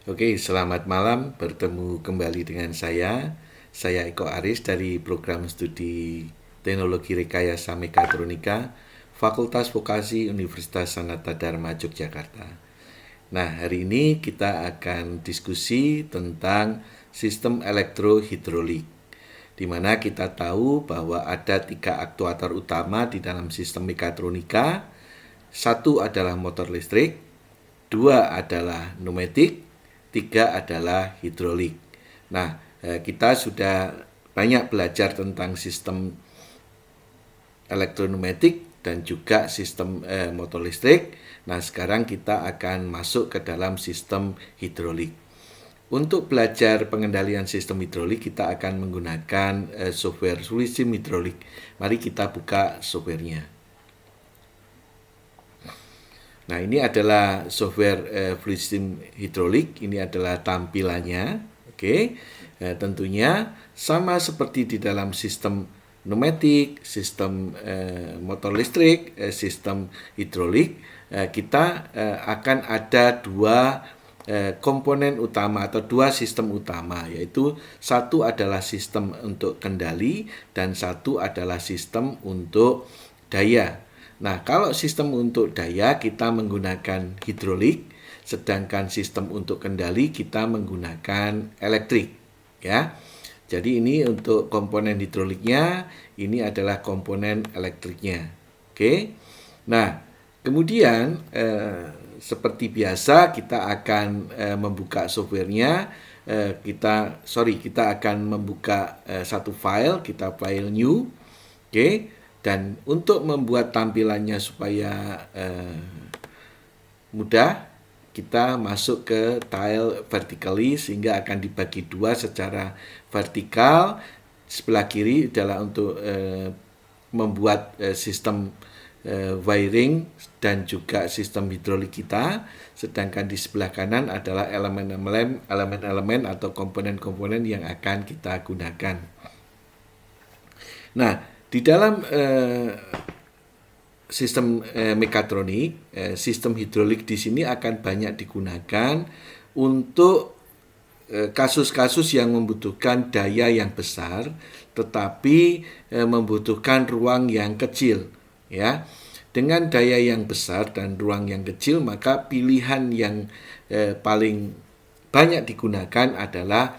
Oke, selamat malam. Bertemu kembali dengan saya. Saya Eko Aris dari program studi Teknologi Rekayasa Mekatronika, Fakultas Vokasi Universitas Sanata Dharma Yogyakarta. Nah, hari ini kita akan diskusi tentang sistem elektrohidrolik, di mana kita tahu bahwa ada 3 aktuator utama di dalam sistem mekatronika. Satu adalah motor listrik, dua adalah pneumatik, tiga adalah hidrolik. Nah, kita sudah banyak belajar tentang sistem elektroneumatik dan juga sistem motor listrik. Nah, sekarang kita akan masuk ke dalam sistem hidrolik. Untuk belajar pengendalian sistem hidrolik, kita akan menggunakan software Fluidsim Hidrolik. Mari kita buka softwarenya. Nah, ini adalah software Fluidsim Hidrolik. Ini adalah tampilannya. Oke, tentunya sama seperti di dalam sistem pneumatik, sistem motor listrik, sistem hidrolik. Kita akan ada dua komponen utama atau dua sistem utama, yaitu satu adalah sistem untuk kendali dan satu adalah sistem untuk daya. Nah, kalau sistem untuk daya kita menggunakan hidrolik, sedangkan sistem untuk kendali kita menggunakan elektrik, ya. Jadi ini untuk komponen hidroliknya, ini adalah komponen elektriknya. Oke. Nah, kemudian seperti biasa kita akan membuka softwarenya. Kita akan membuka satu file, kita file new. Oke. Dan untuk membuat tampilannya supaya mudah, kita masuk ke tile vertically sehingga akan dibagi dua secara vertikal. Sebelah kiri adalah untuk membuat sistem wiring dan juga sistem hidrolik kita, sedangkan di sebelah kanan adalah elemen-elemen atau komponen-komponen yang akan kita gunakan. Nah, di dalam sistem mekatronik, sistem hidrolik di sini akan banyak digunakan untuk kasus-kasus yang membutuhkan daya yang besar, tetapi membutuhkan ruang yang kecil, ya. Dengan daya yang besar dan ruang yang kecil, maka pilihan yang paling banyak digunakan adalah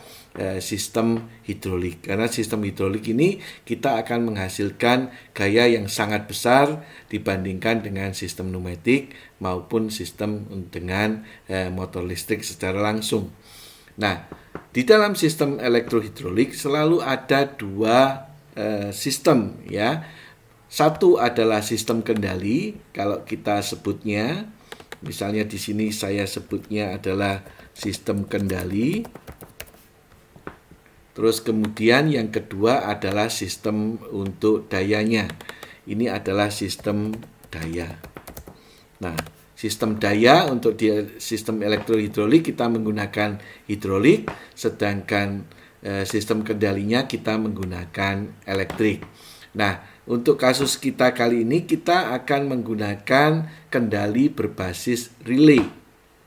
sistem hidrolik. Karena sistem hidrolik ini kita akan menghasilkan gaya yang sangat besar dibandingkan dengan sistem pneumatik maupun sistem dengan motor listrik secara langsung. Nah, di dalam sistem elektrohidrolik selalu ada dua sistem, ya. Satu adalah sistem kendali, kalau kita sebutnya, misalnya di sini saya sebutnya adalah sistem kendali. Terus kemudian yang kedua adalah sistem untuk dayanya. Ini adalah sistem daya. Nah, sistem daya untuk di sistem elektrohidrolik kita menggunakan hidrolik, sedangkan sistem kendalinya kita menggunakan elektrik. Nah, untuk kasus kita kali ini kita akan menggunakan kendali berbasis relay,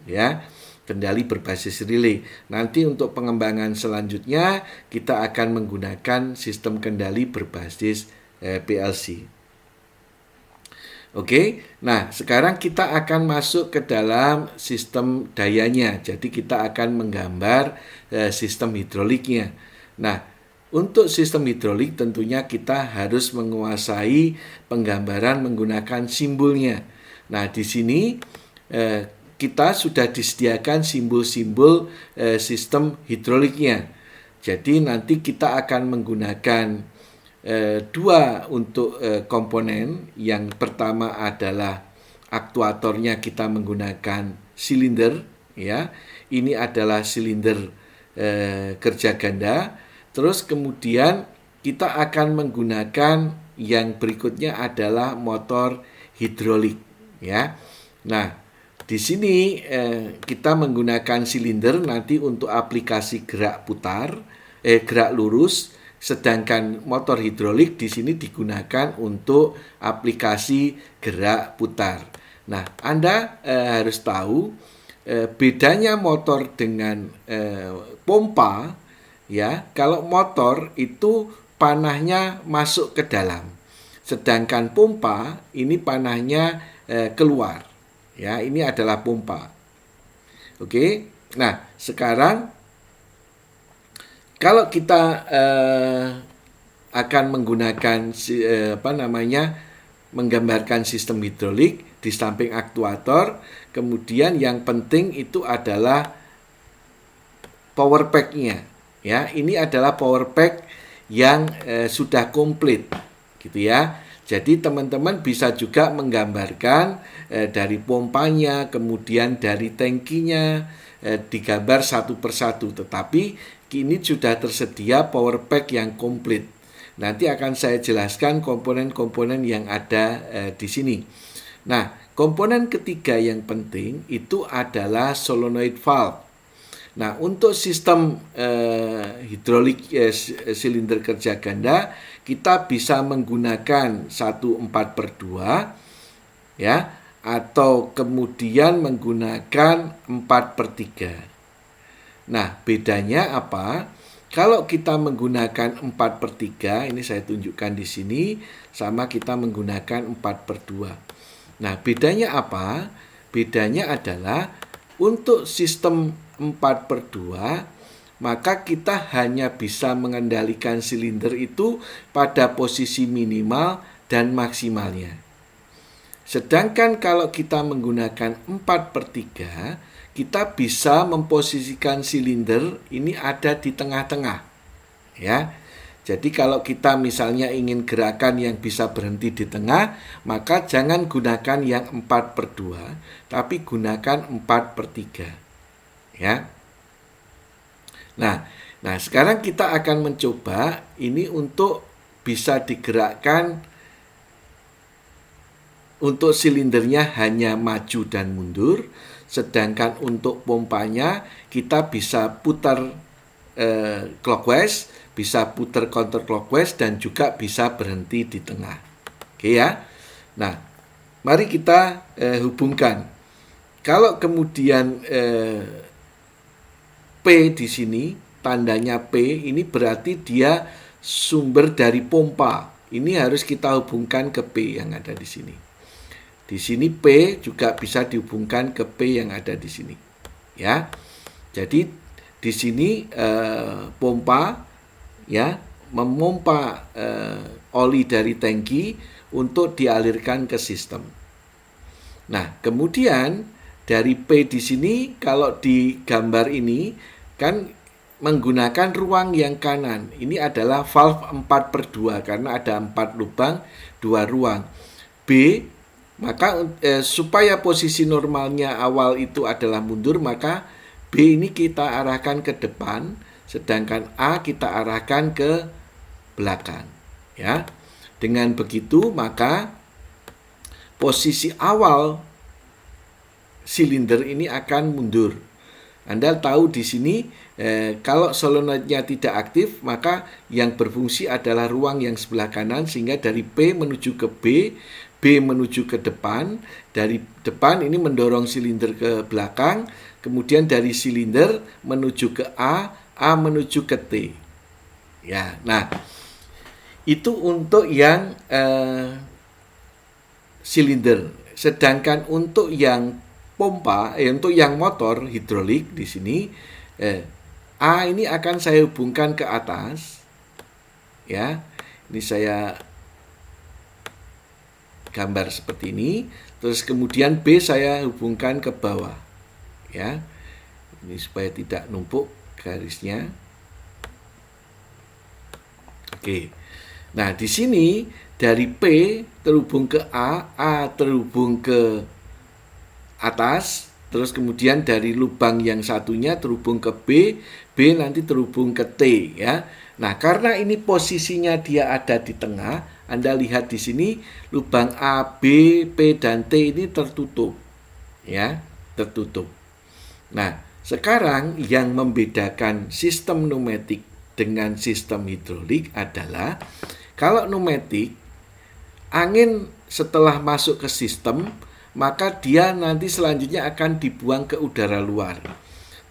ya. Kendali berbasis relay. Nanti untuk pengembangan selanjutnya kita akan menggunakan sistem kendali berbasis PLC. Oke, nah sekarang kita akan masuk ke dalam sistem dayanya. Jadi kita akan menggambar sistem hidroliknya. Nah, untuk sistem hidrolik tentunya kita harus menguasai penggambaran menggunakan simbolnya. Nah, di sini kita sudah disediakan simbol-simbol sistem hidroliknya. Jadi nanti kita akan menggunakan dua untuk komponen. Yang pertama adalah aktuatornya kita menggunakan silinder, ya. Ini adalah silinder kerja ganda. Terus kemudian kita akan menggunakan yang berikutnya adalah motor hidrolik, ya. Nah, di sini kita menggunakan silinder nanti untuk aplikasi gerak putar, gerak lurus, sedangkan motor hidrolik di sini digunakan untuk aplikasi gerak putar. Nah, Anda harus tahu bedanya motor dengan pompa, ya, kalau motor itu panahnya masuk ke dalam, sedangkan pompa ini panahnya keluar. Ya, ini adalah pompa. Oke. Nah, sekarang kalau kita akan menggunakan menggambarkan sistem hidrolik di samping aktuator, kemudian yang penting itu adalah power pack-nya. Ya, ini adalah power pack yang sudah komplit, gitu ya. Jadi teman-teman bisa juga menggambarkan dari pompanya, kemudian dari tangkinya, digambar satu persatu. Tetapi kini sudah tersedia power pack yang komplit. Nanti akan saya jelaskan komponen-komponen yang ada di sini. Nah, komponen ketiga yang penting itu adalah solenoid valve. Nah, untuk sistem hidrolik silinder kerja ganda, kita bisa menggunakan 1/4/2, ya, atau kemudian menggunakan 4/3. Nah, bedanya apa? Kalau kita menggunakan 4/3, ini saya tunjukkan di sini, sama kita menggunakan 4/2. Nah, bedanya apa? Bedanya adalah untuk sistem 4/2, maka kita hanya bisa mengendalikan silinder itu pada posisi minimal dan maksimalnya. Sedangkan kalau kita menggunakan 4/3, kita bisa memposisikan silinder ini ada di tengah-tengah. Ya. Jadi kalau kita misalnya ingin gerakan yang bisa berhenti di tengah, maka jangan gunakan yang 4/2, tapi gunakan 4/3. Ya. Nah, sekarang kita akan mencoba ini untuk bisa digerakkan untuk silindernya hanya maju dan mundur, sedangkan untuk pompanya kita bisa putar clockwise, bisa putar counterclockwise, dan juga bisa berhenti di tengah. Oke ya. Nah, mari kita hubungkan. Kalau kemudian P di sini, tandanya P, ini berarti dia sumber dari pompa. Ini harus kita hubungkan ke P yang ada di sini. Di sini P juga bisa dihubungkan ke P yang ada di sini. Ya. Jadi di sini pompa, ya, memompa oli dari tangki untuk dialirkan ke sistem. Nah, kemudian dari P di sini, kalau di gambar ini kan menggunakan ruang yang kanan. Ini adalah valve 4/2 karena ada 4 lubang, 2 ruang. B, maka supaya posisi normalnya awal itu adalah mundur, maka B ini kita arahkan ke depan, sedangkan A kita arahkan ke belakang. Ya, dengan begitu maka posisi awal silinder ini akan mundur. Anda tahu di sini kalau solenoidnya tidak aktif, maka yang berfungsi adalah ruang yang sebelah kanan, sehingga dari P menuju ke B, B menuju ke depan, dari depan ini mendorong silinder ke belakang, kemudian dari silinder menuju ke A, A menuju ke T. Ya, nah itu untuk yang silinder. Sedangkan untuk yang pompa, untuk yang motor hidrolik di sini, A ini akan saya hubungkan ke atas. Ya, ini saya gambar seperti ini. Terus kemudian B saya hubungkan ke bawah. Ya, ini supaya tidak numpuk garisnya. Oke. Nah, di sini dari P terhubung ke A, A terhubung ke atas, terus kemudian dari lubang yang satunya terhubung ke B, B nanti terhubung ke T, ya. Nah, karena ini posisinya dia ada di tengah, Anda lihat di sini lubang A, B, P dan T ini tertutup. Ya, tertutup. Nah, sekarang yang membedakan sistem pneumatik dengan sistem hidrolik adalah kalau pneumatik, angin setelah masuk ke sistem, maka dia nanti selanjutnya akan dibuang ke udara luar.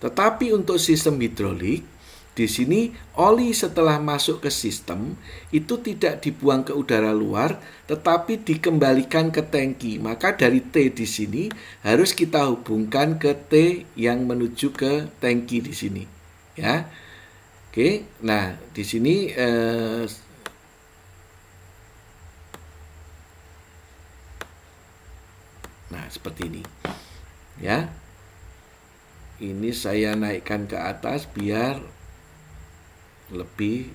Tetapi untuk sistem hidrolik, di sini oli setelah masuk ke sistem itu tidak dibuang ke udara luar, tetapi dikembalikan ke tangki. Maka dari T di sini harus kita hubungkan ke T yang menuju ke tangki di sini, ya. Oke, nah di sini nah seperti ini, ya. Ini saya naikkan ke atas biar lebih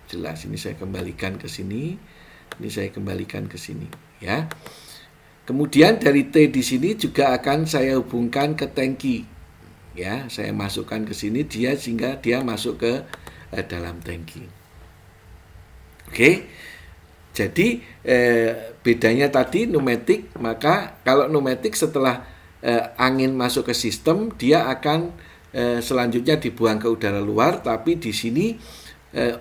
jelas. Ini saya kembalikan ke sini. Ini saya kembalikan ke sini, ya. Kemudian dari T di sini juga akan saya hubungkan ke tangki. Ya, saya masukkan ke sini sehingga dia masuk ke dalam tangki. Oke. Jadi bedanya tadi pneumatik, maka kalau pneumatik setelah angin masuk ke sistem, dia akan selanjutnya dibuang ke udara luar, tapi di sini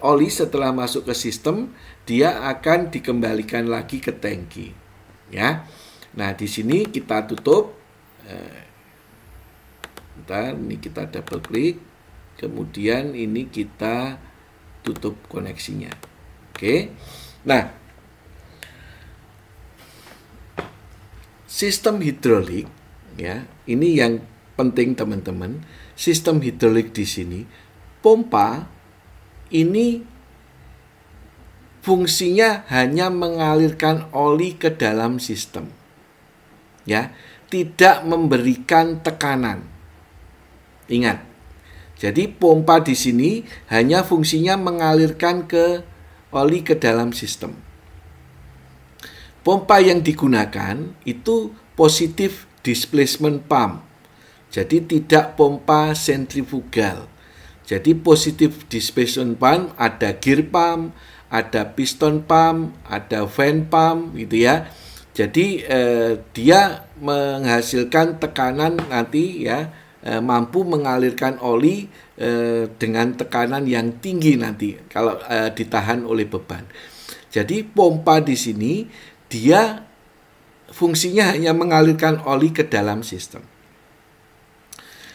oli setelah masuk ke sistem dia akan dikembalikan lagi ke tangki, ya. Nah di sini kita tutup, ini kita double klik, kemudian ini kita tutup koneksinya. Oke. Nah sistem hidrolik, ya, ini yang penting teman-teman. Sistem hidrolik di sini, pompa ini fungsinya hanya mengalirkan oli ke dalam sistem, ya, tidak memberikan tekanan. Ingat, jadi pompa di sini hanya fungsinya mengalirkan oli ke dalam sistem. Pompa yang digunakan itu positive displacement pump. Jadi tidak pompa sentrifugal. Jadi positive displacement pump ada gear pump, ada piston pump, ada fan pump gitu ya. Jadi dia menghasilkan tekanan nanti ya, mampu mengalirkan oli dengan tekanan yang tinggi nanti kalau ditahan oleh beban. Jadi pompa di sini dia fungsinya hanya mengalirkan oli ke dalam sistem.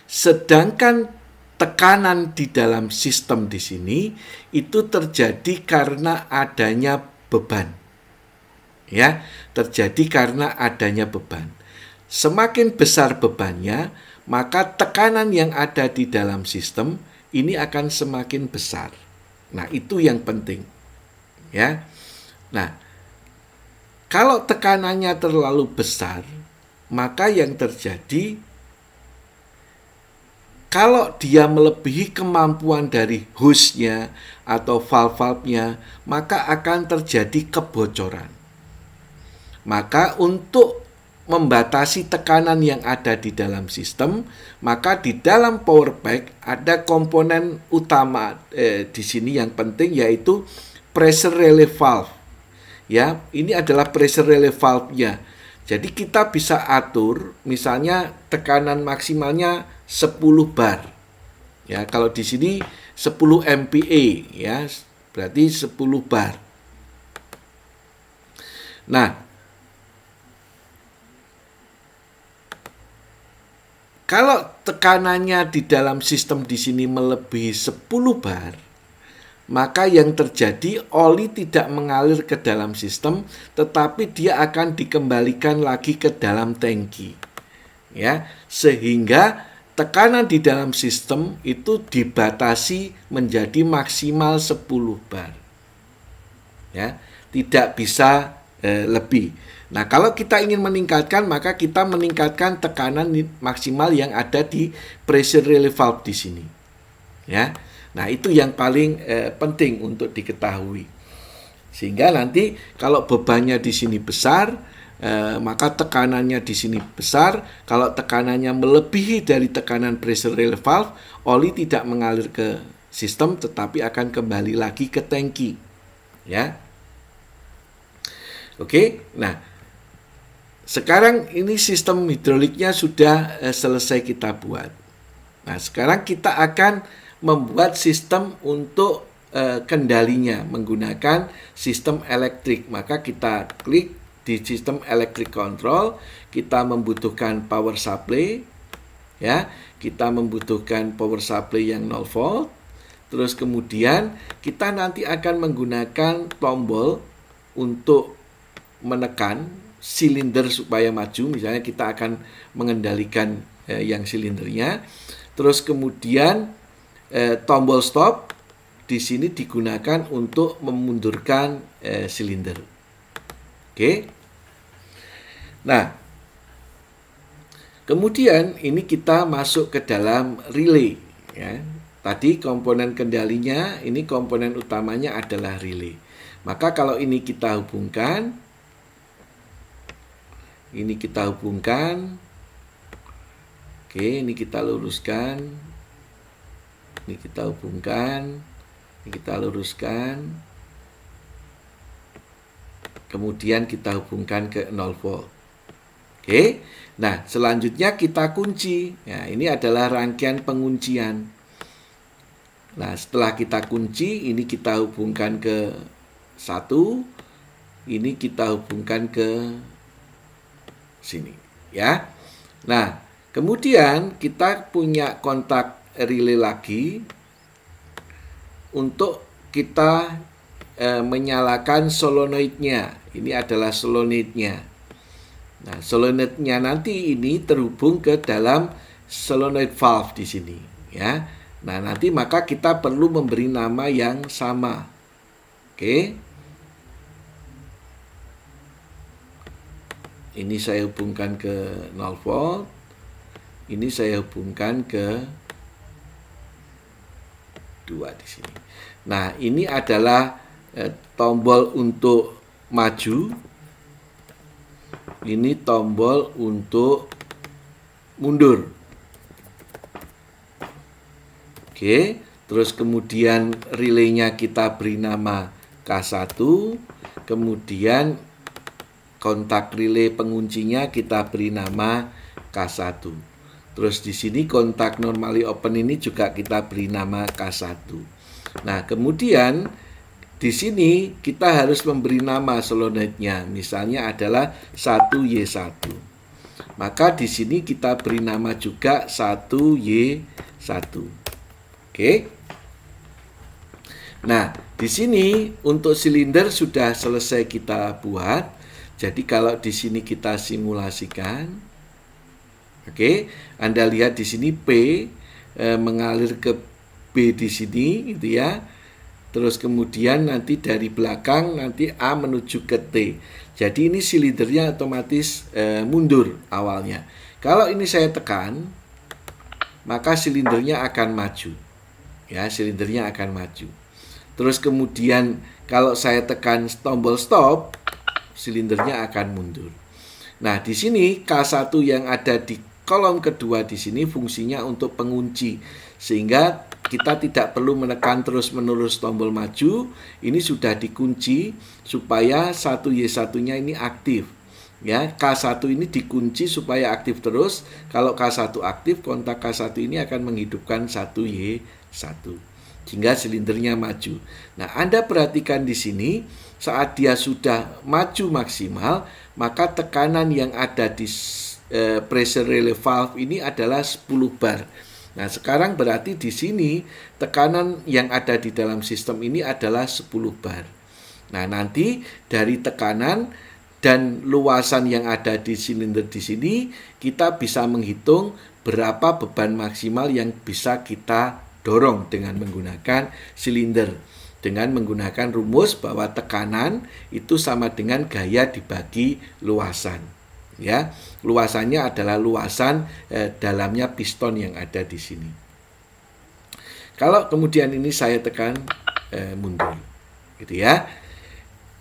Sedangkan tekanan di dalam sistem di sini itu terjadi karena adanya beban. Ya, terjadi karena adanya beban. Semakin besar bebannya, maka tekanan yang ada di dalam sistem ini akan semakin besar. Nah, itu yang penting. Ya. Nah, kalau tekanannya terlalu besar, maka yang terjadi kalau dia melebihi kemampuan dari hose-nya atau valve-nya, maka akan terjadi kebocoran. Maka untuk membatasi tekanan yang ada di dalam sistem, maka di dalam power pack ada komponen utama di sini yang penting, yaitu pressure relief valve. Ya, ini adalah pressure relief valve-nya. Jadi kita bisa atur, misalnya tekanan maksimalnya 10 bar. Ya, kalau di sini 10 MPa, ya, berarti 10 bar. Nah, kalau tekanannya di dalam sistem di sini melebihi 10 bar, maka yang terjadi oli tidak mengalir ke dalam sistem, tetapi dia akan dikembalikan lagi ke dalam tangki. Ya, sehingga tekanan di dalam sistem itu dibatasi menjadi maksimal 10 bar. Ya, tidak bisa lebih. Nah, kalau kita ingin meningkatkan, maka kita meningkatkan tekanan maksimal yang ada di pressure relief valve di sini. Ya. Nah, itu yang paling penting untuk diketahui. Sehingga nanti kalau bebannya di sini besar, maka tekanannya di sini besar. Kalau tekanannya melebihi dari tekanan pressure relief valve, oli tidak mengalir ke sistem tetapi akan kembali lagi ke tangki. Ya. Oke. Nah, sekarang ini sistem hidroliknya sudah selesai kita buat. Nah, sekarang kita akan membuat sistem untuk kendalinya menggunakan sistem elektrik. Maka kita klik di sistem electric control kita membutuhkan power supply, ya, kita membutuhkan power supply yang 0 volt. Terus kemudian kita nanti akan menggunakan tombol untuk menekan silinder supaya maju. Misalnya kita akan mengendalikan yang silindernya. Terus kemudian tombol stop di sini digunakan untuk memundurkan silinder. Oke. Nah, kemudian ini kita masuk ke dalam relay, ya. Tadi komponen kendalinya, ini komponen utamanya adalah relay. Maka kalau ini kita hubungkan, oke, ini kita luruskan, ini kita hubungkan, ini kita luruskan, kemudian kita hubungkan ke 0 volt. Oke, nah selanjutnya kita kunci. Nah, ini adalah rangkaian penguncian. Nah, setelah kita kunci, ini kita hubungkan ke 1, ini kita hubungkan ke sini, ya. Nah, kemudian kita punya kontak relay lagi untuk kita menyalakan solenoidnya. Ini adalah solenoidnya. Nah, solenoidnya nanti ini terhubung ke dalam solenoid valve di sini, ya. Nah, nanti maka kita perlu memberi nama yang sama. Oke. Ini saya hubungkan ke 0 volt. Ini saya hubungkan ke 2 di sini. Nah, ini adalah tombol untuk maju. Ini tombol untuk mundur. Oke, terus kemudian relaynya kita beri nama K1, kemudian kontak relay penguncinya kita beri nama K1. Terus di sini kontak normally open ini juga kita beri nama K1. Nah, kemudian di sini kita harus memberi nama solenoidnya, misalnya adalah 1Y1. Maka di sini kita beri nama juga 1Y1. Oke. Nah, di sini untuk silinder sudah selesai kita buat. Jadi kalau di sini kita simulasikan, oke, Anda lihat di sini P mengalir ke B di sini, gitu ya. Terus kemudian nanti dari belakang nanti A menuju ke T. Jadi ini silindernya otomatis mundur awalnya. Kalau ini saya tekan, maka silindernya akan maju. Ya, silindernya akan maju. Terus kemudian kalau saya tekan tombol stop, silindernya akan mundur. Nah, di sini K1 yang ada di kolom kedua di sini fungsinya untuk pengunci, sehingga kita tidak perlu menekan terus-menerus tombol maju. Ini sudah dikunci supaya 1Y1-nya ini aktif. Ya, K1 ini dikunci supaya aktif terus. Kalau K1 aktif, kontak K1 ini akan menghidupkan 1Y1 sehingga silindernya maju. Nah, Anda perhatikan di sini saat dia sudah maju maksimal, maka tekanan yang ada di pressure relay valve ini adalah 10 bar. Nah, sekarang berarti di sini tekanan yang ada di dalam sistem ini adalah 10 bar. Nah, nanti dari tekanan dan luasan yang ada di silinder di sini, kita bisa menghitung berapa beban maksimal yang bisa kita dorong dengan menggunakan silinder. Dengan menggunakan rumus bahwa tekanan itu sama dengan gaya dibagi luasan. Ya, luasannya adalah luasan dalamnya piston yang ada di sini. Kalau kemudian ini saya tekan mundur, gitu ya.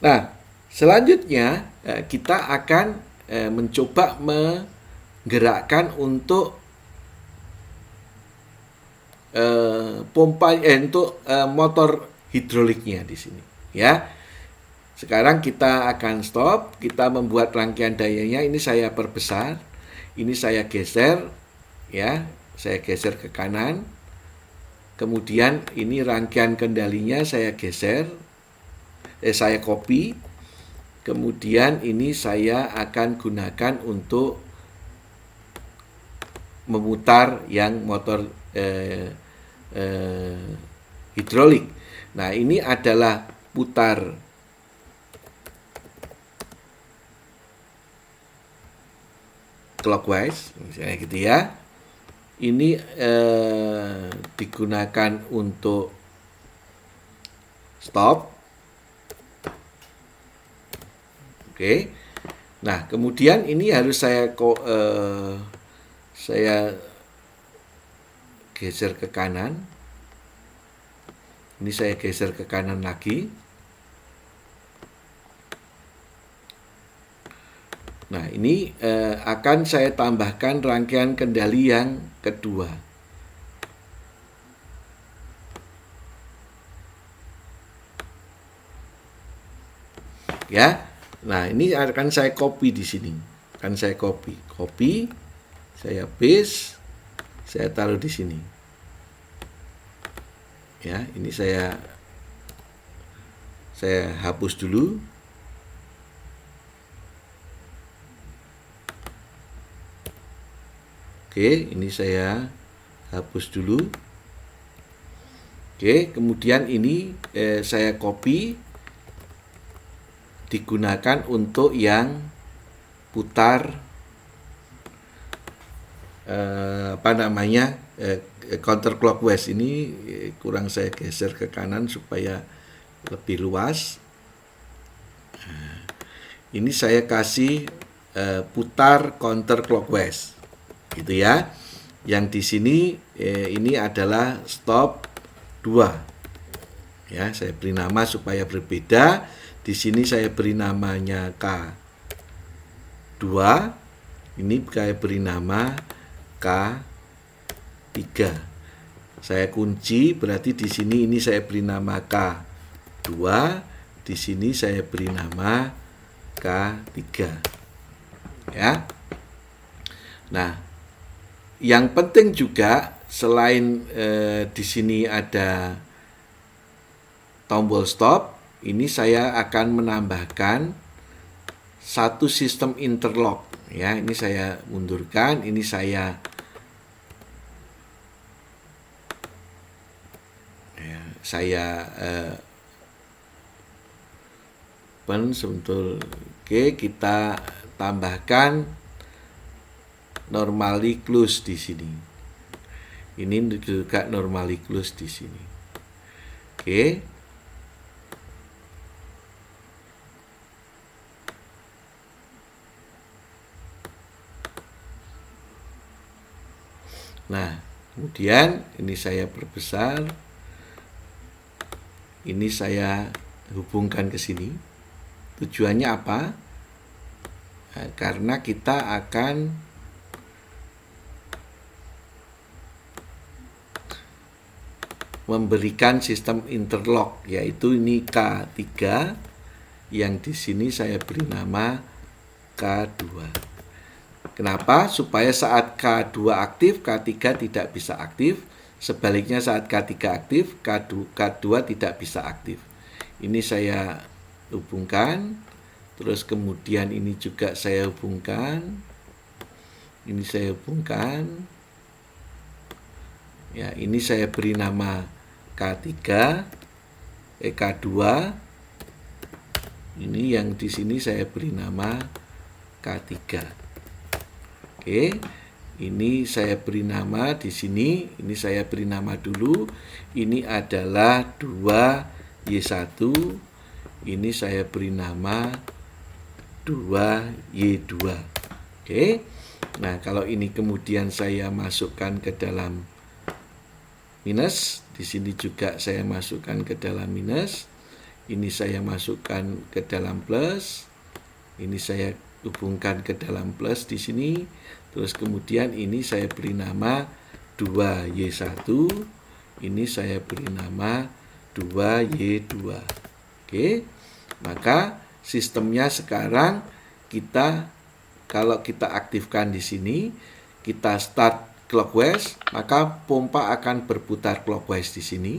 Nah, selanjutnya kita akan mencoba menggerakkan untuk pompa untuk motor hidroliknya di sini, ya. Sekarang kita akan stop, kita membuat rangkaian dayanya. Ini saya perbesar, ini saya geser, ya, saya geser ke kanan. Kemudian ini rangkaian kendalinya saya geser, saya copy. kemudian ini saya akan gunakan untuk memutar yang motor hidrolik. Nah, ini adalah putar clockwise, misalnya gitu ya. Ini digunakan untuk stop. Oke. Nah, kemudian ini harus saya geser ke kanan. Ini saya geser ke kanan lagi. Nah, ini akan saya tambahkan rangkaian kendali yang kedua. Ya. Nah, ini akan saya copy di sini. Akan saya copy, saya paste, saya taruh di sini. Ya, ini saya hapus dulu. Oke, ini saya hapus dulu. Oke, kemudian ini saya copy, digunakan untuk yang putar counterclockwise. Ini kurang saya geser ke kanan supaya lebih luas. Ini saya kasih putar counterclockwise, gitu ya. Yang di sini ini adalah stop 2. Ya, saya beri nama supaya berbeda. Di sini saya beri namanya K2. Ini saya beri nama K3. Saya kunci, berarti di sini ini saya beri nama K2. Di sini saya beri nama K3. Ya. Nah, yang penting juga selain di sini ada tombol stop, ini saya akan menambahkan satu sistem interlock. Ya, ini saya mundurkan, ini saya Oke, kita tambahkan normally close di sini. Ini juga normally close di sini. Oke. Nah, kemudian ini saya perbesar. Ini saya hubungkan ke sini. Tujuannya apa? Nah, karena kita akan memberikan sistem interlock, yaitu ini K3, yang di sini saya beri nama K2. Kenapa? Supaya saat K2 aktif, K3 tidak bisa aktif. Sebaliknya saat K3 aktif, K2 tidak bisa aktif. Ini saya hubungkan. Terus kemudian ini juga saya hubungkan. Ini saya hubungkan. Ya, ini saya beri nama K3, K2. Ini yang di sini saya beri nama K3. Oke, ini saya beri nama di sini. Ini saya beri nama dulu. Ini adalah 2Y1. Ini saya beri nama 2Y2. Oke. Nah, kalau ini kemudian saya masukkan ke dalam minus, di sini juga saya masukkan ke dalam minus. Ini saya masukkan ke dalam plus. Ini saya hubungkan ke dalam plus di sini. Terus kemudian ini saya beri nama 2Y1. Ini saya beri nama 2Y2. Oke. Maka sistemnya sekarang kalau kita aktifkan di sini, kita start clockwise, maka pompa akan berputar clockwise di sini.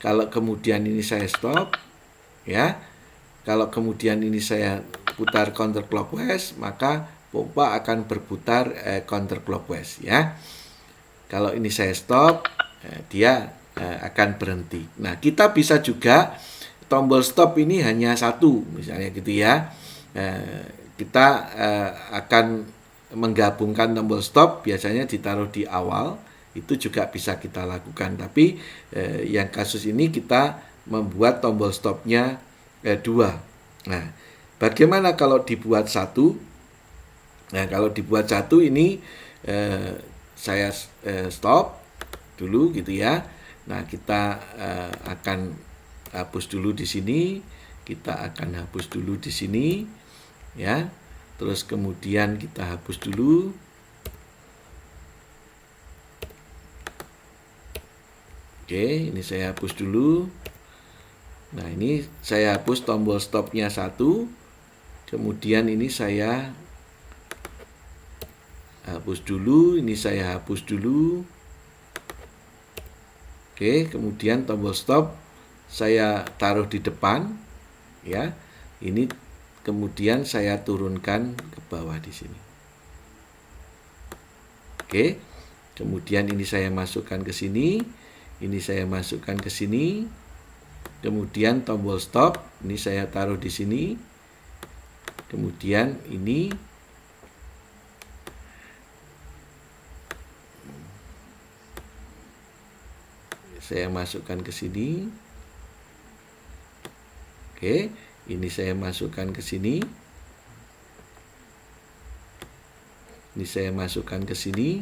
Kalau kemudian ini saya stop, ya. Kalau kemudian ini saya putar counterclockwise, maka pompa akan berputar counterclockwise ya. Kalau ini saya stop, dia akan berhenti. Nah, kita bisa juga tombol stop ini hanya satu, misalnya gitu ya. Kita akan menggabungkan tombol stop, biasanya ditaruh di awal, itu juga bisa kita lakukan. Tapi yang kasus ini kita membuat tombol stopnya 2. Nah, bagaimana kalau dibuat 1? Nah, kalau dibuat 1 ini saya stop dulu gitu ya. Nah, kita akan hapus dulu di sini, kita akan hapus dulu di sini ya. Terus kemudian kita hapus dulu. Oke, ini saya hapus dulu. Nah, ini saya hapus tombol stopnya 1. Kemudian ini saya hapus dulu, ini saya hapus dulu. Oke, kemudian tombol stop saya taruh di depan ya. Ini kemudian saya turunkan ke bawah di sini. Oke. Kemudian ini saya masukkan ke sini, ini saya masukkan ke sini. Kemudian tombol stop ini saya taruh di sini. Kemudian ini saya masukkan ke sini. Oke, ini saya masukkan ke sini. Ini saya masukkan ke sini.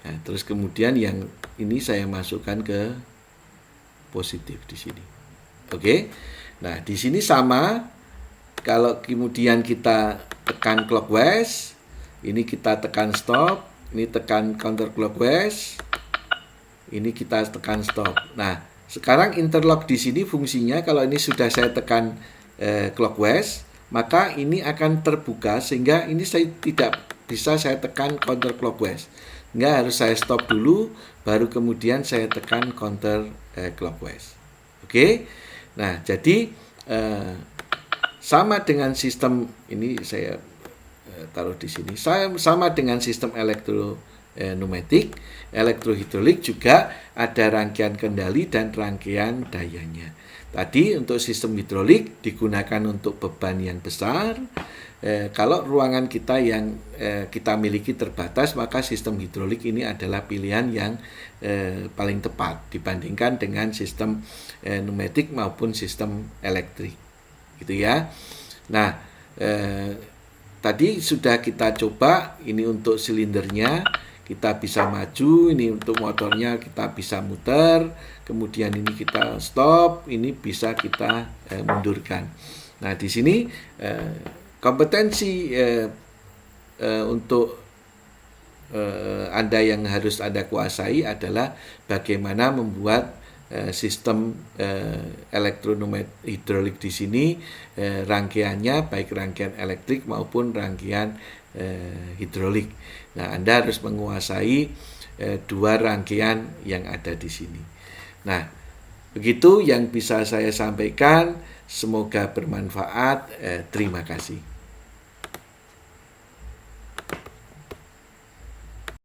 Nah, terus kemudian yang ini saya masukkan ke positif di sini. Oke. Nah, di sini sama. Kalau kemudian kita tekan clockwise, ini kita tekan stop. Ini tekan counterclockwise, ini kita tekan stop. Nah, sekarang interlock di sini fungsinya kalau ini sudah saya tekan clockwise, maka ini akan terbuka sehingga ini saya tidak bisa saya tekan counterclockwise. Enggak, harus saya stop dulu, baru kemudian saya tekan counterclockwise. Oke. Nah, jadi sama dengan sistem ini saya taruh di sini. Sama dengan sistem elektroneumatik, elektrohidrolik juga ada rangkaian kendali dan rangkaian dayanya. Tadi untuk sistem hidrolik digunakan untuk beban yang besar. Kalau ruangan kita yang kita miliki terbatas, maka sistem hidrolik ini adalah pilihan yang paling tepat dibandingkan dengan sistem pneumatik maupun sistem elektrik, gitu ya. Nah, tadi sudah kita coba, ini untuk silindernya kita bisa maju, ini untuk motornya kita bisa muter, kemudian ini kita stop, ini bisa kita mundurkan. Nah, di sini kompetensi untuk Anda yang harus Anda kuasai adalah bagaimana membuat sistem elektroneumatik di sini rangkaiannya baik rangkaian elektrik maupun rangkaian hidrolik. Nah, Anda harus menguasai dua rangkaian yang ada di sini. Nah, begitu yang bisa saya sampaikan. Semoga bermanfaat. Terima kasih.